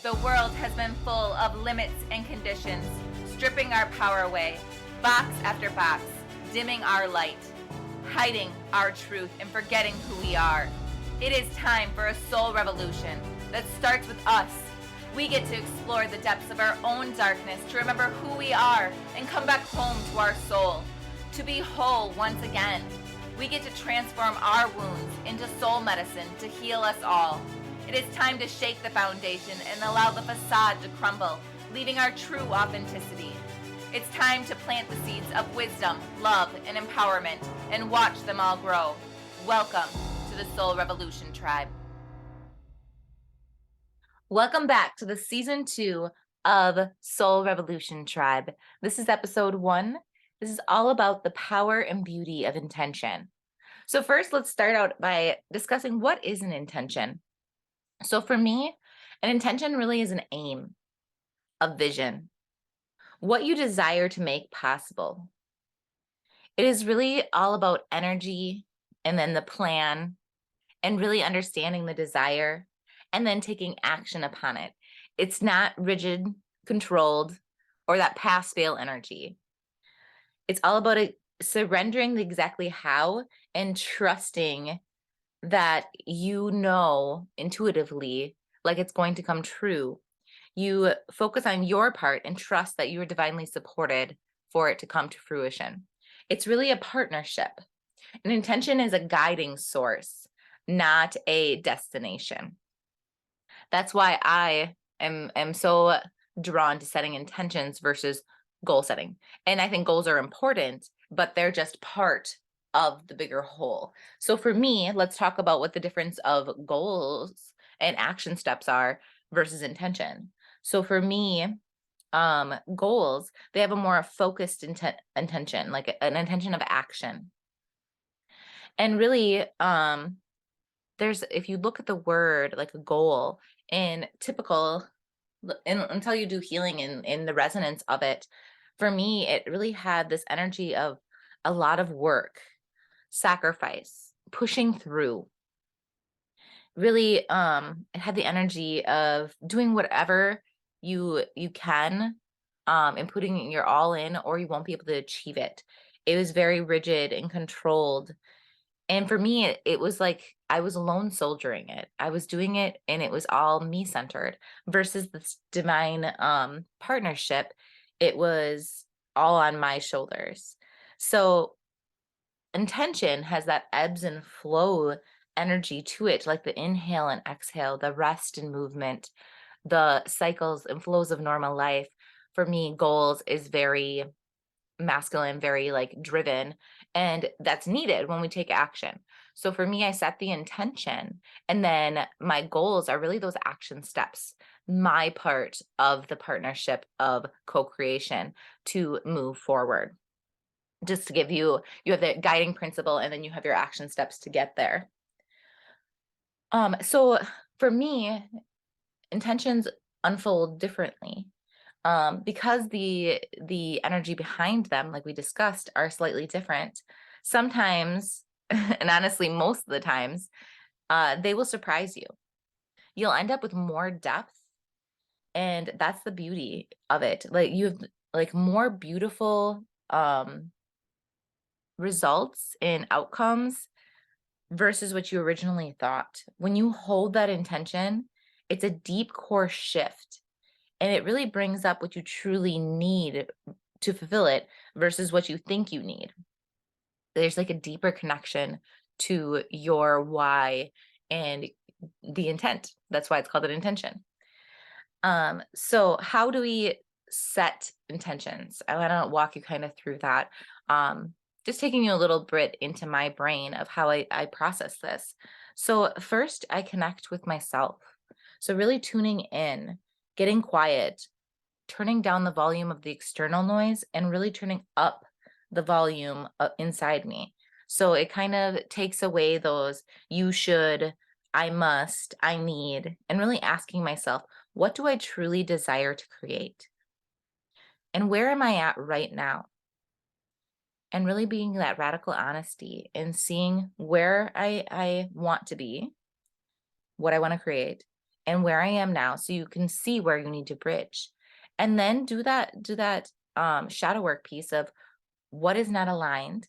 The world has been full of limits and conditions, stripping our power away, box after box, dimming our light, hiding our truth, and forgetting who we are. It is time for a soul revolution that starts with us. We get to explore the depths of our own darkness, to remember who we are, and come back home to our soul, to be whole once again. We get to transform our wounds into soul medicine to heal us all. It is time to shake the foundation and allow the facade to crumble, leaving our true authenticity. It's time to plant the seeds of wisdom, love, and empowerment, and watch them all grow. Welcome to the Soul Revolution Tribe. Welcome back to the season 2 of Soul Revolution Tribe. This is episode 1. This is all about the power and beauty of intention. So first, let's start out by discussing what is an intention. So for me, an intention really is an aim, a vision, what you desire to make possible. It is really all about energy and then the plan and really understanding the desire and then taking action upon it. It's not rigid, controlled, or that pass-fail energy. It's all about surrendering the exactly how and trusting that you know intuitively, like it's going to come true. You focus on your part and trust that you are divinely supported for it to come to fruition. It's really a partnership. An intention is a guiding source, not a destination. That's why I am so drawn to setting intentions versus goal setting. And I think goals are important, but they're just part of the bigger whole. So for me, let's talk about what the difference of goals and action steps are versus intention. So for me, goals, they have a more focused intention, like an intention of action. And really, if you look at the word like a goal in typical, until you do healing in the resonance of it, for me, it really had this energy of a lot of work, sacrifice, pushing through. Really, it had the energy of doing whatever you can, and putting your all in, or you won't be able to achieve it. It was very rigid and controlled. And for me, it was like I was alone soldiering it. I was doing it and it was all me centered versus this divine partnership. It was all on my shoulders. So intention has that ebbs and flow energy to it, like the inhale and exhale, the rest and movement, the cycles and flows of normal life. For me, goals is very masculine, very like driven, and that's needed when we take action. So for me, I set the intention, and then my goals are really those action steps, my part of the partnership of co-creation to move forward. Just to give you have the guiding principle, and then you have your action steps to get there. So for me, intentions unfold differently. Because the energy behind them, like we discussed, are slightly different. Sometimes, and honestly, most of the times, they will surprise you. You'll end up with more depth, and that's the beauty of it. Like you have like more beautiful results and outcomes versus what you originally thought. When you hold that intention, it's a deep core shift. And it really brings up what you truly need to fulfill it versus what you think you need. There's like a deeper connection to your why and the intent. That's why it's called an intention. So how do we set intentions? I want to walk you kind of through that. Just taking you a little bit into my brain of how I process this. So first, I connect with myself. So really tuning in, getting quiet, turning down the volume of the external noise, and really turning up the volume inside me. So it kind of takes away those you should, I must, I need, and really asking myself, what do I truly desire to create? And where am I at right now? And really being that radical honesty and seeing where I want to be, what I want to create, and where I am now, so you can see where you need to bridge. And then do that shadow work piece of what is not aligned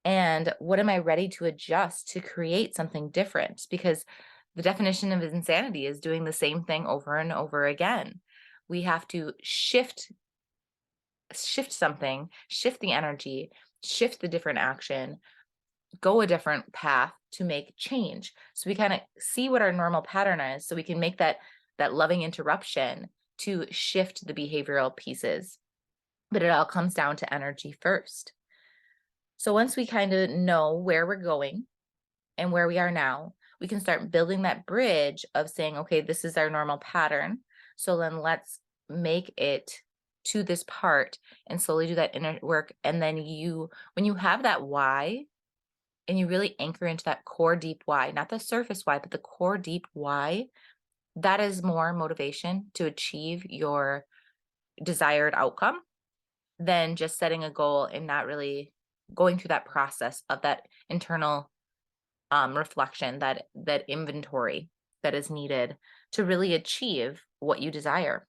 and what am I ready to adjust to create something different? Because the definition of insanity is doing the same thing over and over again. We have to shift something, shift the energy, shift the different action, go a different path to make change. So we kind of see what our normal pattern is, so we can make that loving interruption to shift the behavioral pieces. But it all comes down to energy first. So once we kind of know where we're going and where we are now, we can start building that bridge of saying, okay, this is our normal pattern. So then let's make it to this part and slowly do that inner work. And then when you have that why, and you really anchor into that core deep why, not the surface why, but the core deep why, that is more motivation to achieve your desired outcome than just setting a goal and not really going through that process of that internal reflection, that inventory that is needed to really achieve what you desire.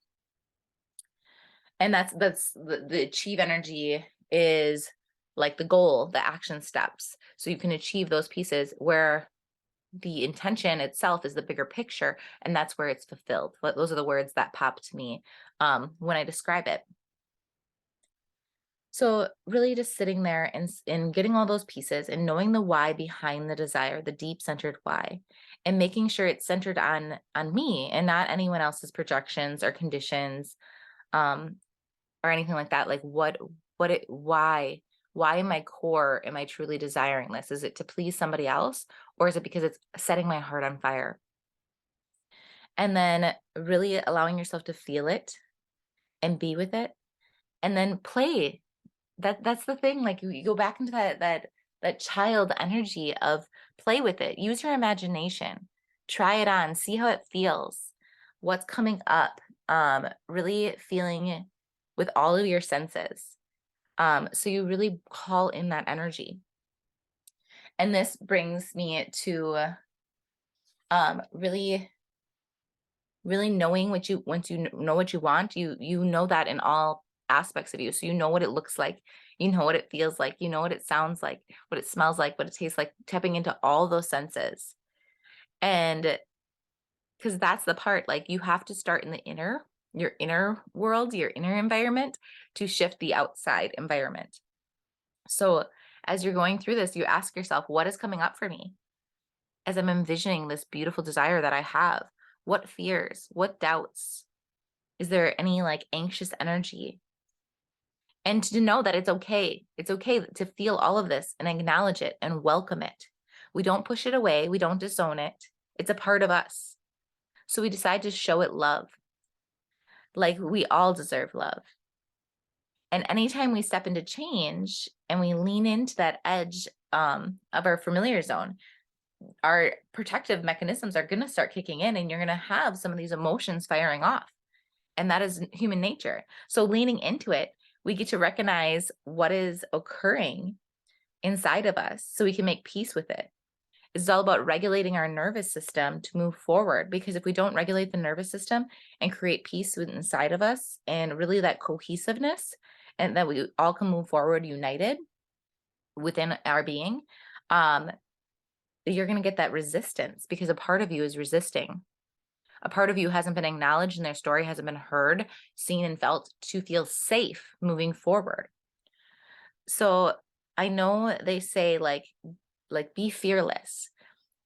And that's the achieve energy is like the goal, the action steps. So you can achieve those pieces where the intention itself is the bigger picture, and that's where it's fulfilled. But those are the words that pop to me when I describe it. So really just sitting there and getting all those pieces and knowing the why behind the desire, the deep centered why, and making sure it's centered on me and not anyone else's projections or conditions, or anything like that. Like why in my core am I truly desiring this? Is it to please somebody else, or is it because it's setting my heart on fire? And then really allowing yourself to feel it and be with it, and then play. That's the thing. Like you go back into that child energy of play with it. Use your imagination. Try it on. See how it feels. What's coming up. Really feeling with all of your senses. So you really call in that energy. And this brings me to really knowing once you know what you want, you know that in all aspects of you. So you know what it looks like, you know what it feels like, you know what it sounds like, what it smells like, what it tastes like, tapping into all those senses. And because that's the part, like you have to start in your inner world, your inner environment, to shift the outside environment. So as you're going through this, you ask yourself, what is coming up for me as I'm envisioning this beautiful desire that I have? What fears, what doubts? Is there any like anxious energy? And to know that it's okay. It's okay to feel all of this and acknowledge it and welcome it. We don't push it away. We don't disown it. It's a part of us. So we decide to show it love. Like we all deserve love. And anytime we step into change and we lean into that edge of our familiar zone, our protective mechanisms are going to start kicking in, and you're going to have some of these emotions firing off. And that is human nature. So leaning into it, we get to recognize what is occurring inside of us so we can make peace with it. It's all about regulating our nervous system to move forward, because if we don't regulate the nervous system and create peace inside of us and really that cohesiveness, and that we all can move forward united within our being, you're going to get that resistance, because a part of you is resisting. A part of you hasn't been acknowledged and their story hasn't been heard, seen, and felt to feel safe moving forward. So I know they say like be fearless,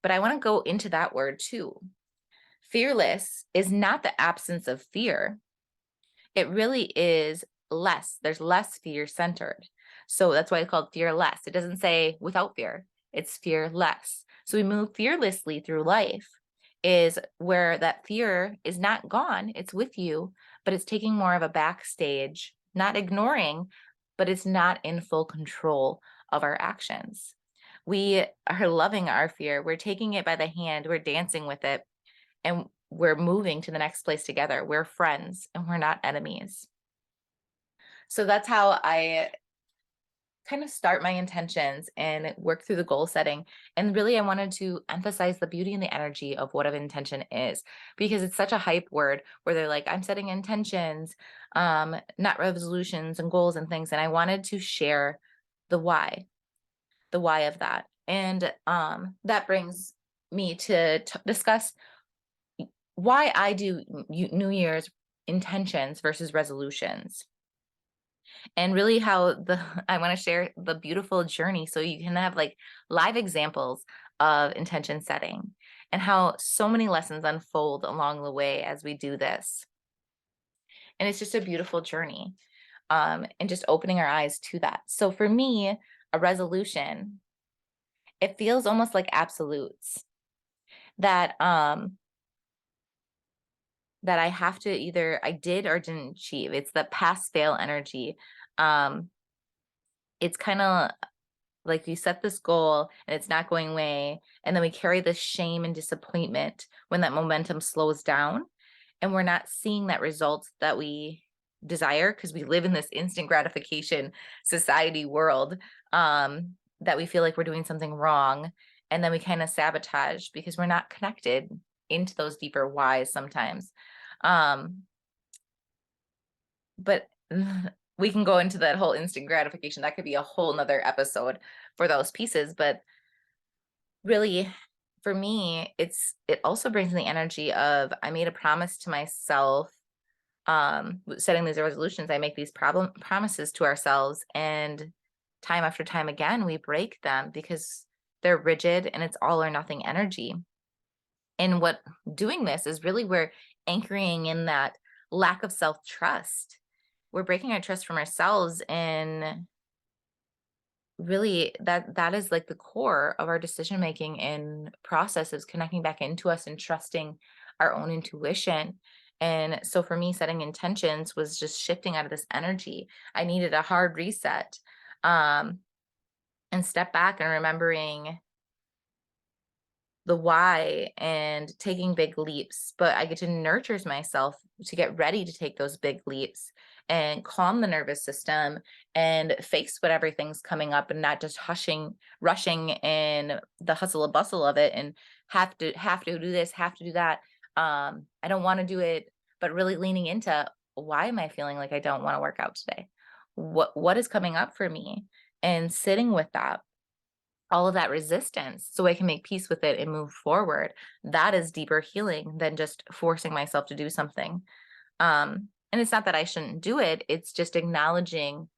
but I want to go into that word too. Fearless is not the absence of fear. It really is less. There's less fear centered. So that's why it's called fearless. It doesn't say without fear. It's fearless. So we move fearlessly through life, is where that fear is not gone. It's with you, but it's taking more of a backstage, not ignoring, but it's not in full control of our actions. We are loving our fear. We're taking it by the hand. We're dancing with it. And we're moving to the next place together. We're friends and we're not enemies. So that's how I kind of start my intentions and work through the goal setting. And really, I wanted to emphasize the beauty and the energy of what an intention is, because it's such a hype word where they're like, I'm setting intentions, not resolutions and goals and things. And I wanted to share the why of that. And that brings me to discuss why I do New Year's intentions versus resolutions, and really how I want to share the beautiful journey so you can have like live examples of intention setting and how so many lessons unfold along the way as we do this. And it's just a beautiful journey, and just opening our eyes to that. So for me, a resolution, it feels almost like absolutes that that I have to either I did or didn't achieve. It's the pass fail energy. Um, it's kind of like you set this goal and it's not going away, and then we carry this shame and disappointment when that momentum slows down and we're not seeing that result that we desire, because we live in this instant gratification society world, that we feel like we're doing something wrong, and then we kind of sabotage because we're not connected into those deeper whys sometimes. um but we can go into that whole instant gratification. That could be a whole nother episode for those pieces. But really, for me, it also brings the energy of, I made a promise to myself, setting these resolutions. I make these promises to ourselves, and time after time again we break them because they're rigid and it's all or nothing energy. And what doing this is really, we're anchoring in that lack of self-trust. We're breaking our trust from ourselves, and really that is like the core of our decision making and process, is connecting back into us and trusting our own intuition. And so for me, setting intentions was just shifting out of this energy. I needed a hard reset, um and step back and remembering the why and taking big leaps. But I get to nurture myself to get ready to take those big leaps and calm the nervous system and face what everything's coming up, and not just rushing in the hustle and bustle of it, and have to do this, have to do that. I don't want to do it, but really leaning into, why am I feeling like I don't want to work out today? What is coming up for me? And sitting with that, all of that resistance, so I can make peace with it and move forward. That is deeper healing than just forcing myself to do something. And it's not that I shouldn't do it, it's just acknowledging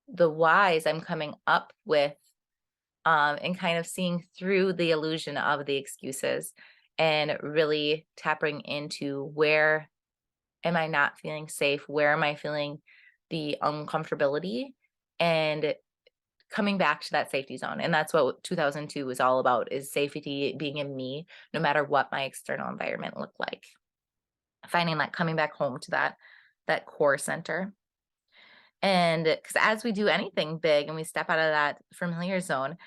the whys I'm coming up with, and kind of seeing through the illusion of the excuses, and really tapping into, where am I not feeling safe? Where am I feeling the uncomfortability? And coming back to that safety zone. And that's what 2002 was all about, is safety being in me, no matter what my external environment looked like. Finding that, coming back home to that core center. And because as we do anything big and we step out of that familiar zone,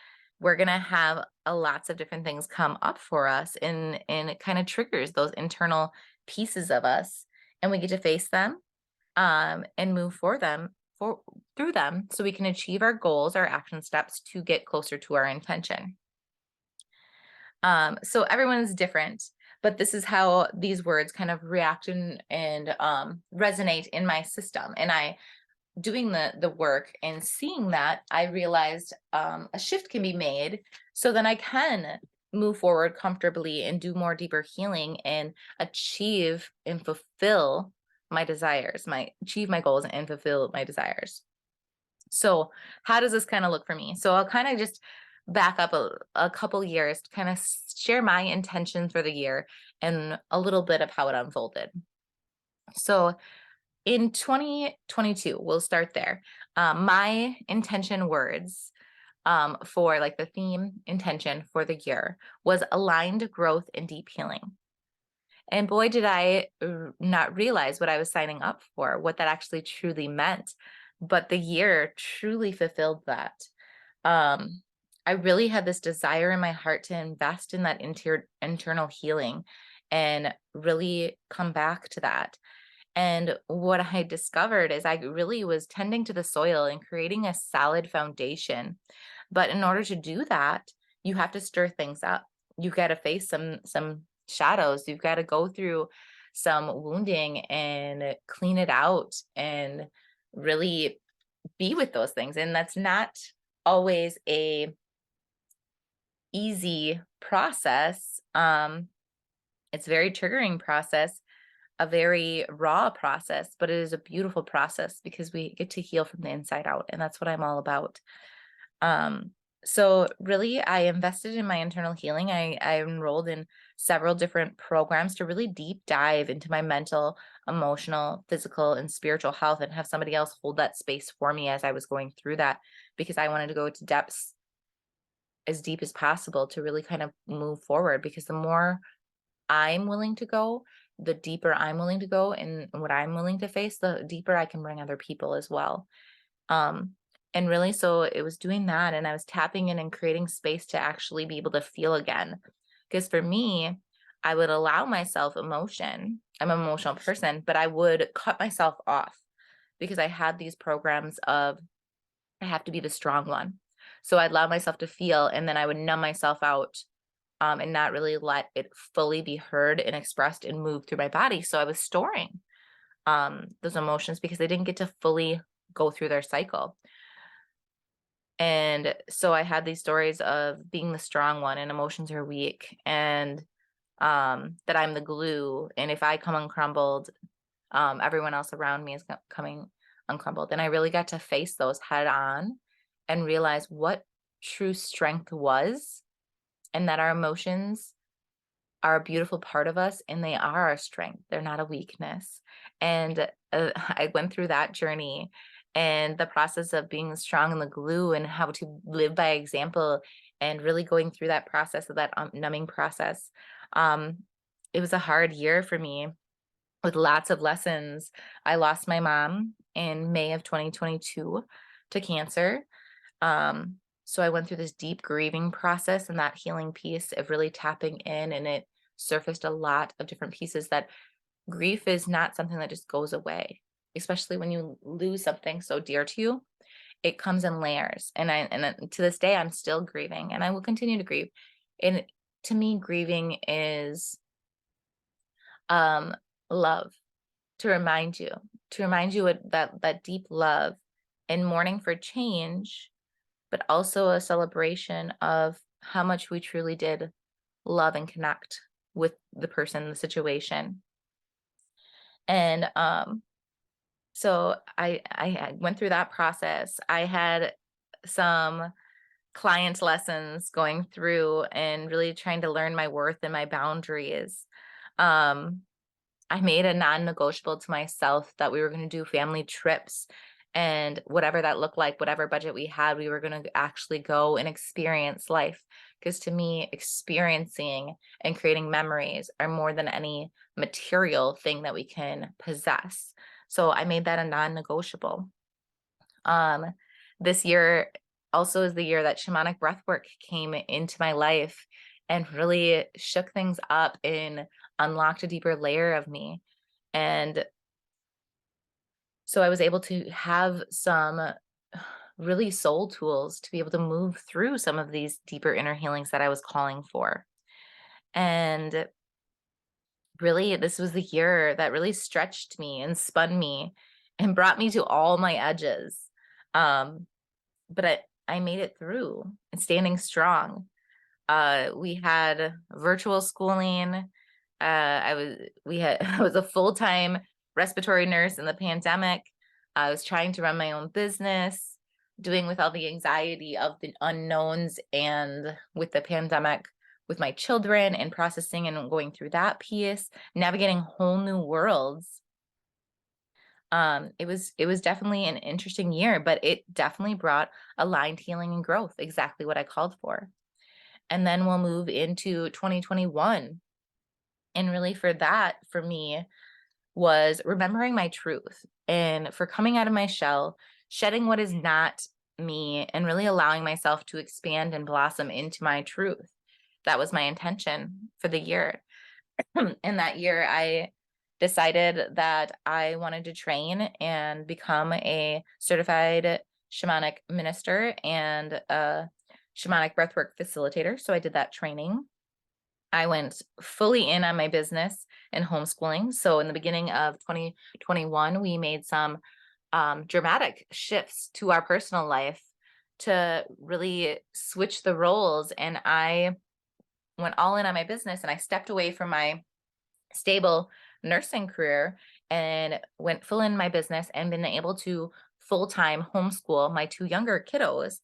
we're going to have lots of different things come up for us, and it kind of triggers those internal pieces of us, and we get to face them, and move through them, so we can achieve our goals, our action steps to get closer to our intention. So everyone is different, but this is how these words kind of react and resonate in my system. And I, doing the work and seeing that, I realized a shift can be made, so then I can move forward comfortably and do more deeper healing and achieve and fulfill my desires, achieve my goals and fulfill my desires. So how does this kind of look for me? So I'll kind of just back up a couple years to kind of share my intentions for the year and a little bit of how it unfolded. So in 2022, we'll start there. My intention words, for like the theme intention for the year, was aligned growth and deep healing. And boy, did I not realize what I was signing up for, what that actually truly meant. But the year truly fulfilled that. I really had this desire in my heart to invest in that internal healing and really come back to that. And what I discovered is I really was tending to the soil and creating a solid foundation. But in order to do that, you have to stir things up. You've got to face some shadows. You've got to go through some wounding and clean it out and really be with those things. And that's not always a easy process. It's a very triggering process, a very raw process, but it is a beautiful process because we get to heal from the inside out. And that's what I'm all about. So really I invested in my internal healing. I enrolled in several different programs to really deep dive into my mental, emotional, physical, and spiritual health, and have somebody else hold that space for me as I was going through that, because I wanted to go to depths as deep as possible to really kind of move forward, because the more I'm willing to go, the deeper I'm willing to go, and what I'm willing to face, the deeper I can bring other people as well. Um, and really, so it was doing that, and I was tapping in and creating space to actually be able to feel again. Because for me, I would allow myself emotion. I'm an emotional person, but I would cut myself off because I had these programs of I have to be the strong one. So I'd allow myself to feel, and then I would numb myself out, and not really let it fully be heard and expressed and move through my body. So I was storing those emotions because they didn't get to fully go through their cycle. And so I had these stories of being the strong one and emotions are weak, and that I'm the glue. And if I come uncrumbled, everyone else around me is coming uncrumbled. And I really got to face those head on and realize what true strength was, and that our emotions are a beautiful part of us and they are our strength. They're not a weakness. And I went through that journey and the process of being strong in the glue and how to live by example, and really going through that process of that numbing process. Um, it was a hard year for me with lots of lessons. I lost my mom in May of 2022 to cancer. So I went through this deep grieving process and that healing piece of really tapping in, and it surfaced a lot of different pieces that grief is not something that just goes away, especially when you lose something so dear to you. It comes in layers. To this day, I'm still grieving and I will continue to grieve. And to me, grieving is um love, to remind you that deep love, and mourning for change, but also a celebration of how much we truly did love and connect with the person, the situation. And so I went through that process. I had some client lessons going through and really trying to learn my worth and my boundaries. Um, I made a non-negotiable to myself that we were going to do family trips, and whatever that looked like, whatever budget we had, we were going to actually go and experience life. Because to me, experiencing and creating memories are more than any material thing that we can possess. So I made that a non-negotiable. Um, this year also is the year that shamanic breathwork came into my life and really shook things up and unlocked a deeper layer of me. And so I was able to have some really soul tools to be able to move through some of these deeper inner healings that I was calling for. And really, this was the year that really stretched me and spun me and brought me to all my edges. Um, but I made it through and standing strong. We had virtual schooling. I was a full-time respiratory nurse in the pandemic. I was trying to run my own business, doing with all the anxiety of the unknowns and with the pandemic with my children, and processing and going through that piece, navigating whole new worlds. It was definitely an interesting year, but it definitely brought aligned healing and growth, exactly what I called for. And then we'll move into 2021. And really for that, for me, was remembering my truth, and for coming out of my shell, shedding what is not me, and really allowing myself to expand and blossom into my truth. That was my intention for the year. And that year I decided that I wanted to train and become a certified shamanic minister and a shamanic breathwork facilitator. So I did that training. I went fully in on my business and homeschooling. So in the beginning of 2021, we made some dramatic shifts to our personal life to really switch the roles. And I went all in on my business, and I stepped away from my stable nursing career and went full in my business and been able to full-time homeschool my two younger kiddos.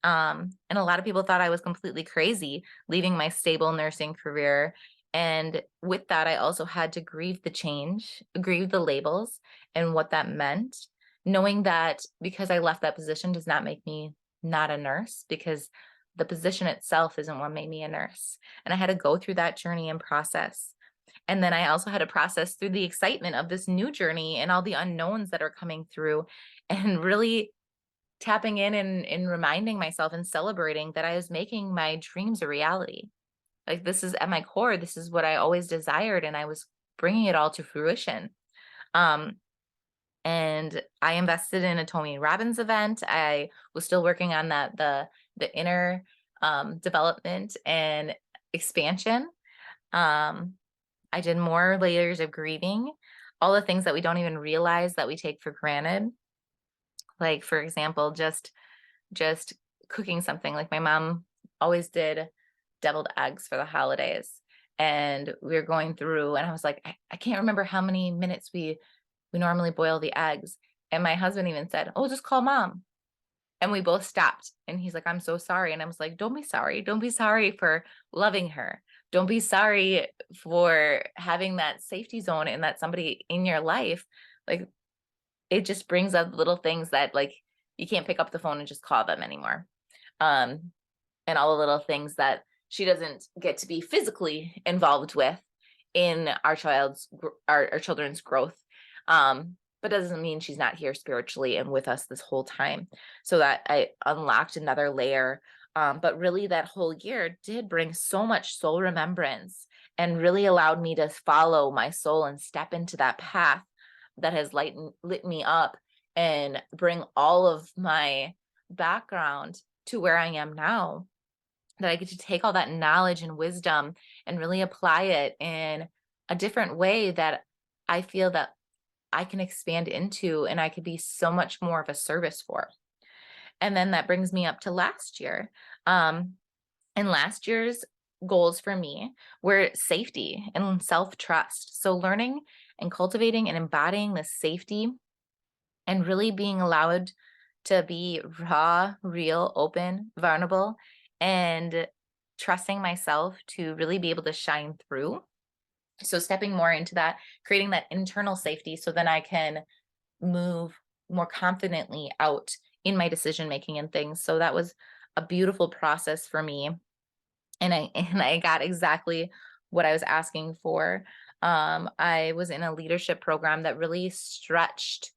And a lot of people thought I was completely crazy leaving my stable nursing career. And with that, I also had to grieve the change, grieve the labels and what that meant, knowing that because I left that position does not make me not a nurse, because the position itself isn't what made me a nurse. And I had to go through that journey and process. And then I also had to process through the excitement of this new journey and all the unknowns that are coming through, and really tapping in and reminding myself and celebrating that I was making my dreams a reality. Like, this is at my core, this is what I always desired, and I was bringing it all to fruition. Um, and I invested in a Tony Robbins event. I was still working on the inner development and expansion. Um, I did more layers of grieving, all the things that we don't even realize that we take for granted. Like, for example, just cooking something. Like, my mom always did deviled eggs for the holidays. And we were going through, and I was like, I can't remember how many minutes we normally boil the eggs. And my husband even said, "Oh, just call mom." And we both stopped, and he's like, "I'm so sorry." And I was like, "Don't be sorry. Don't be sorry for loving her. Don't be sorry for having that safety zone and that somebody in your life." Like, it just brings up little things that, like, you can't pick up the phone and just call them anymore. Um, and all the little things that she doesn't get to be physically involved with in our children's growth. But doesn't mean she's not here spiritually and with us this whole time. So that I unlocked another layer. But really, that whole year did bring so much soul remembrance and really allowed me to follow my soul and step into that path that has lit me up and bring all of my background to where I am now, that I get to take all that knowledge and wisdom and really apply it in a different way that I feel that I can expand into, and I could be so much more of a service for. And then that brings me up to last year. Um, and last year's goals for me were safety and self-trust. So learning and cultivating and embodying the safety and really being allowed to be raw, real, open, vulnerable, and trusting myself to really be able to shine through. So stepping more into that, creating that internal safety so then I can move more confidently out in my decision making and things. So that was a beautiful process for me. And I got exactly what I was asking for. I was in a leadership program that really stretched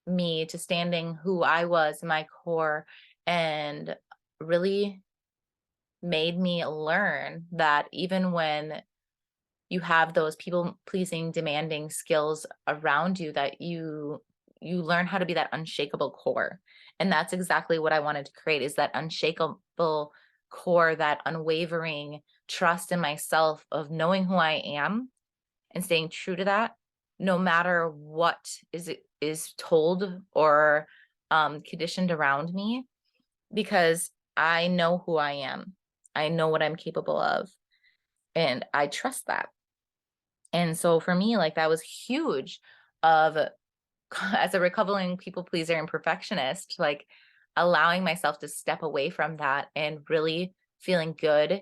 me to standing who I was, my core, and really made me learn that even when you have those people pleasing, demanding skills around you, that you learn how to be that unshakable core. And that's exactly what I wanted to create, is that unshakable core, that unwavering trust in myself of knowing who I am and staying true to that, no matter what is told or conditioned around me, because I know who I am. I know what I'm capable of, and I trust that. And so for me, like, that was huge of as a recovering people pleaser and perfectionist, like, allowing myself to step away from that and really feeling good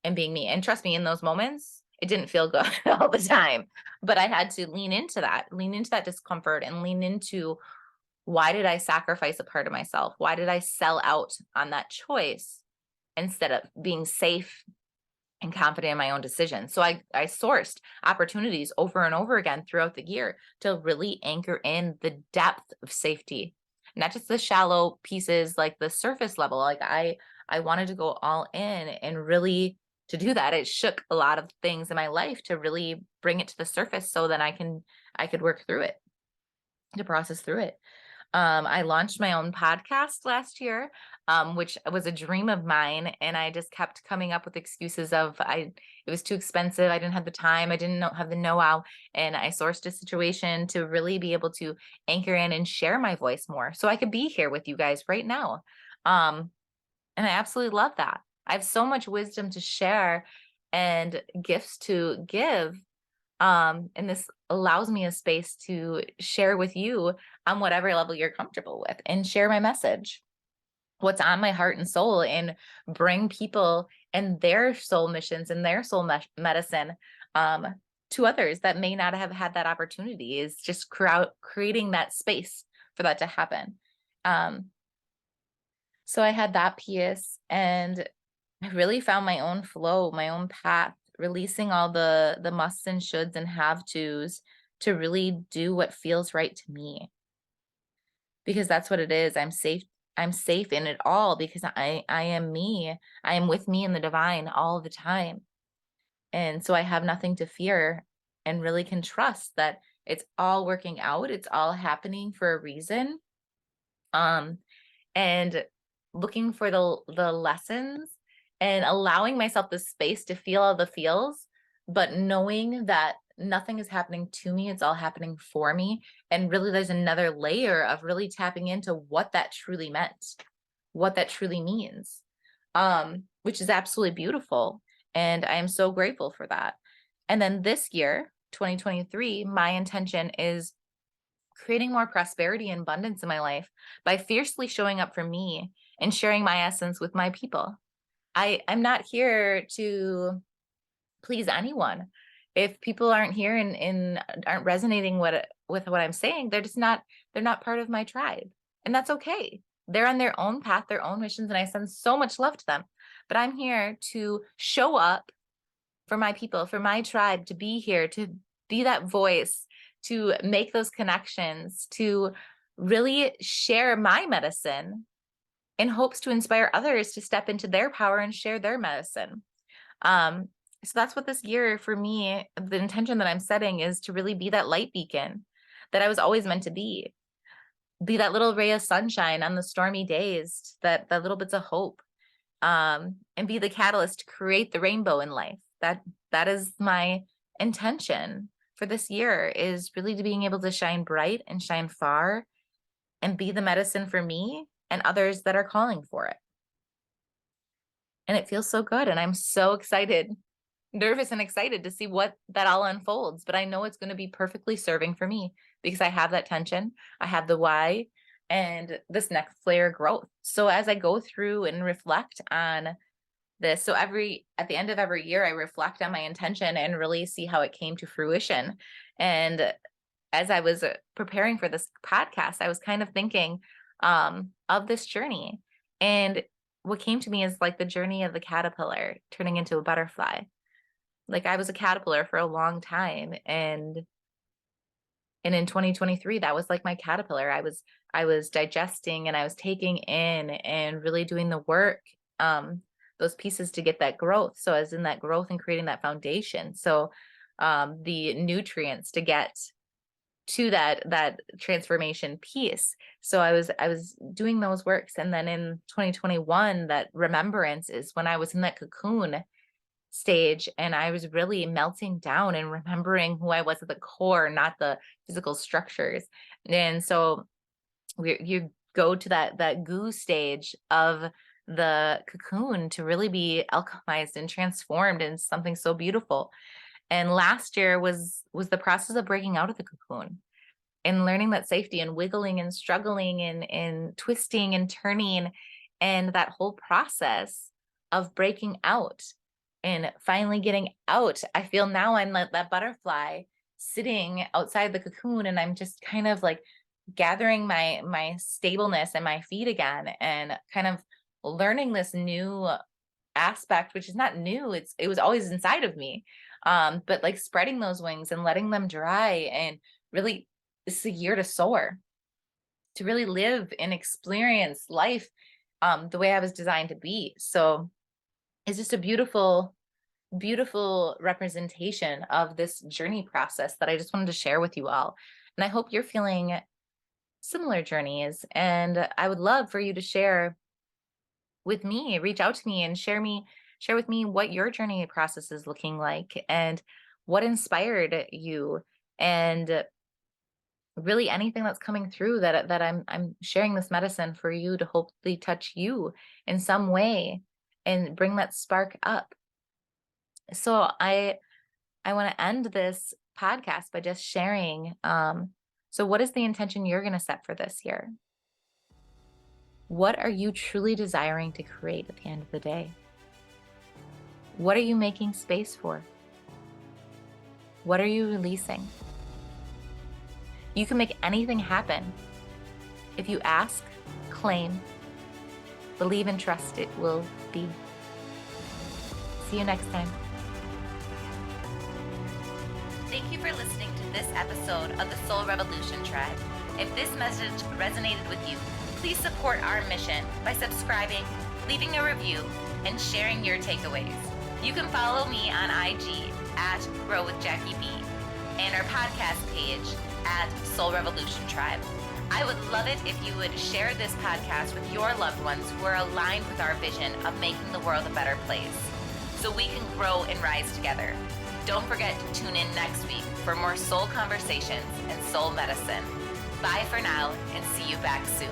and being me. And trust me, in those moments, it didn't feel good all the time, but I had to lean into that discomfort and lean into, why did I sacrifice a part of myself? Why did I sell out on that choice instead of being safe and confident in my own decisions? So I sourced opportunities over and over again throughout the year to really anchor in the depth of safety, not just the shallow pieces, like the surface level. Like, I wanted to go all in, and really, to do that, it shook a lot of things in my life to really bring it to the surface so that I can I could work through it, to process through it. I launched my own podcast last year, which was a dream of mine. And I just kept coming up with excuses of it was too expensive. I didn't have the time. I didn't have the know-how. And I sourced a situation to really be able to anchor in and share my voice more so I could be here with you guys right now. And I absolutely love that. I have so much wisdom to share and gifts to give. And this allows me a space to share with you on whatever level you're comfortable with and share my message, what's on my heart and soul, and bring people and their soul missions and their soul medicine to others that may not have had that opportunity. Is just creating that space for that to happen. So I had that piece, and I really found my own flow, my own path, releasing all the musts and shoulds and have tos to really do what feels right to me. Because that's what it is. I'm safe in it all because I am me. I am with me in the divine all the time. And so I have nothing to fear and really can trust that it's all working out. It's all happening for a reason. And looking for the lessons and allowing myself the space to feel all the feels, but knowing that nothing is happening to me, it's all happening for me. And really there's another layer of really tapping into what that truly meant, what that truly means, which is absolutely beautiful. And I am so grateful for that. And then this year, 2023, my intention is creating more prosperity and abundance in my life by fiercely showing up for me and sharing my essence with my people. I'm not here to please anyone. If people aren't here and aren't resonating with what I'm saying, they're not part of my tribe. And that's okay. They're on their own path, their own missions, and I send so much love to them. But I'm here to show up for my people, for my tribe, to be here, to be that voice, to make those connections, to really share my medicine in hopes to inspire others to step into their power and share their medicine. So that's what this year for me, the intention that I'm setting is to really be that light beacon that I was always meant to be that little ray of sunshine on the stormy days, that little bits of hope, and be the catalyst to create the rainbow in life. That is my intention for this year, is really to being able to shine bright and shine far and be the medicine for me and others that are calling for it. And it feels so good. And I'm so excited, nervous and excited to see what that all unfolds. But I know it's going to be perfectly serving for me because I have that tension. I have the why and this next layer of growth. So as I go through and reflect on this, so at the end of every year, I reflect on my intention and really see how it came to fruition. And as I was preparing for this podcast, I was kind of thinking of this journey. And what came to me is like the journey of the caterpillar turning into a butterfly. Like I was a caterpillar for a long time. And in 2023, that was like my caterpillar. I was digesting and I was taking in and really doing the work, those pieces to get that growth. So I was in that growth and creating that foundation. So the nutrients to get to that transformation piece. So I was doing those works. And then in 2021, that remembrance is when I was in that cocoon stage and I was really melting down and remembering who I was at the core, not the physical structures. And so you go to that goo stage of the cocoon to really be alchemized and transformed into something so beautiful. And last year was the process of breaking out of the cocoon and learning that safety and wiggling and struggling and twisting and turning, and that whole process of breaking out and finally getting out. I feel now I'm like that butterfly sitting outside the cocoon, and I'm just kind of like gathering my stableness and my feet again and kind of learning this new aspect, which is not new. It was always inside of me. But like spreading those wings and letting them dry, and really it's a year to soar, to really live and experience life the way I was designed to be. So it's just a beautiful beautiful representation of this journey process that I just wanted to share with you all. And I hope you're feeling similar journeys. And I would love for you to share with me, reach out to me and share with me what your journey process is looking like and what inspired you, and really anything that's coming through that I'm sharing this medicine for you to hopefully touch you in some way and bring that spark up. So I want to end this podcast by just sharing. So what is the intention you're going to set for this year? What are you truly desiring to create at the end of the day? What are you making space for? What are you releasing? You can make anything happen. If you ask, claim, believe and trust, it will be. See you next time. Thank you for listening to this episode of the Soul Revolution Tribe. If this message resonated with you, please support our mission by subscribing, leaving a review, and sharing your takeaways. You can follow me on IG at Grow with Jackie B and our podcast page at Soul Revolution Tribe. I would love it if you would share this podcast with your loved ones who are aligned with our vision of making the world a better place, so we can grow and rise together. Don't forget to tune in next week for more soul conversations and soul medicine. Bye for now, and see you back soon.